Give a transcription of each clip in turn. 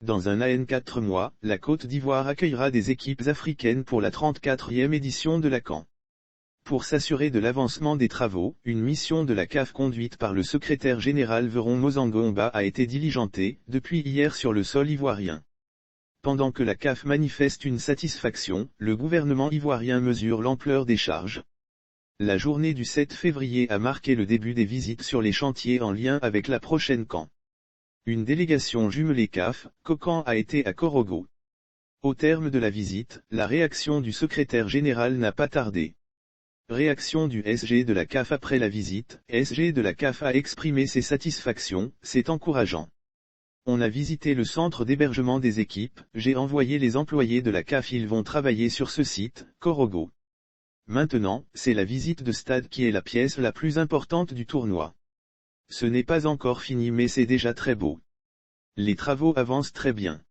Dans un AN 4 mois, la Côte d'Ivoire accueillera des équipes africaines pour la 34e édition de la CAN. Pour s'assurer de l'avancement des travaux, une mission de la CAF conduite par le secrétaire général Veron Mozangomba a été diligentée, depuis hier sur le sol ivoirien. Pendant que la CAF manifeste une satisfaction, le gouvernement ivoirien mesure l'ampleur des charges. La journée du 7 février a marqué le début des visites sur les chantiers en lien avec la prochaine CAN. Une délégation jumelée CAF, COCAN a été à Korogo. Au terme de la visite, la réaction du secrétaire général n'a pas tardé. Réaction du SG de la CAF après la visite, SG de la CAF a exprimé ses satisfactions, c'est encourageant. On a visité le centre d'hébergement des équipes, j'ai envoyé les employés de la CAF, ils vont travailler sur ce site, Korogo. Maintenant, c'est la visite de stade qui est la pièce la plus importante du tournoi. Ce n'est pas encore fini mais c'est déjà très beau. Les travaux avancent très bien.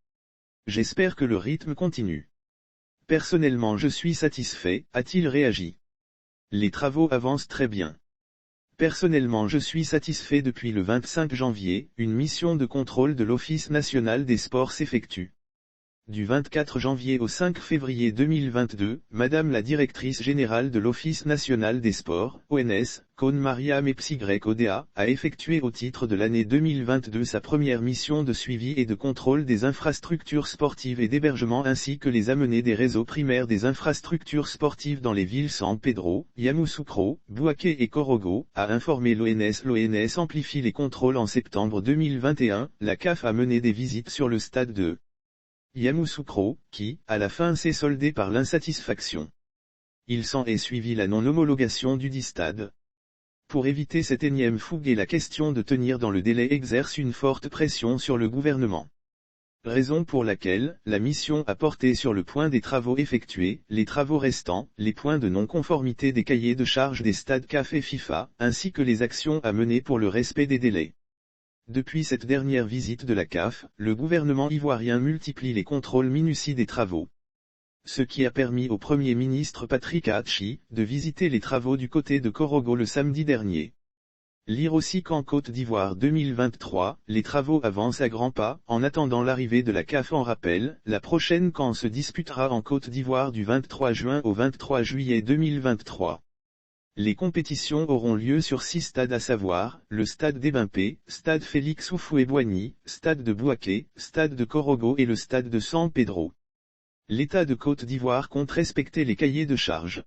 J'espère que le rythme continue. Personnellement je suis satisfait, a-t-il réagi. Les travaux avancent très bien. Personnellement je suis satisfait. Depuis le 25 janvier, une mission de contrôle de l'Office national des sports s'effectue. Du 24 janvier au 5 février 2022, Madame la directrice générale de l'Office national des sports, ONS, Cône Maria Mepsi-Oda, a effectué au titre de l'année 2022 sa première mission de suivi et de contrôle des infrastructures sportives et d'hébergement ainsi que les amener des réseaux primaires des infrastructures sportives dans les villes San Pedro, Yamoussoukro, Bouaké et Korogo, a informé l'ONS. L'ONS amplifie les contrôles. En septembre 2021, la CAF a mené des visites sur le stade de Yamoussoukro, qui, à la fin s'est soldé par l'insatisfaction. Il s'en est suivi la non-homologation du dit stade. Pour éviter cette énième fougue et la question de tenir dans le délai exerce une forte pression sur le gouvernement. Raison pour laquelle, la mission a porté sur le point des travaux effectués, les travaux restants, les points de non-conformité des cahiers de charges des stades CAF et FIFA, ainsi que les actions à mener pour le respect des délais. Depuis cette dernière visite de la CAF, le gouvernement ivoirien multiplie les contrôles minutieux des travaux. Ce qui a permis au Premier ministre Patrick Achi de visiter les travaux du côté de Korogo le samedi dernier. Lire aussi qu'en Côte d'Ivoire 2023, les travaux avancent à grands pas. En attendant l'arrivée de la CAF en rappel, la prochaine CAN se disputera en Côte d'Ivoire du 23 juin au 23 juillet 2023. Les compétitions auront lieu sur 6 stades à savoir, le stade d'Ebimpé, stade Félix Houphouët-Boigny, stade de Bouaké, stade de Korogo et le stade de San Pedro. L'État de Côte d'Ivoire compte respecter les cahiers de charges.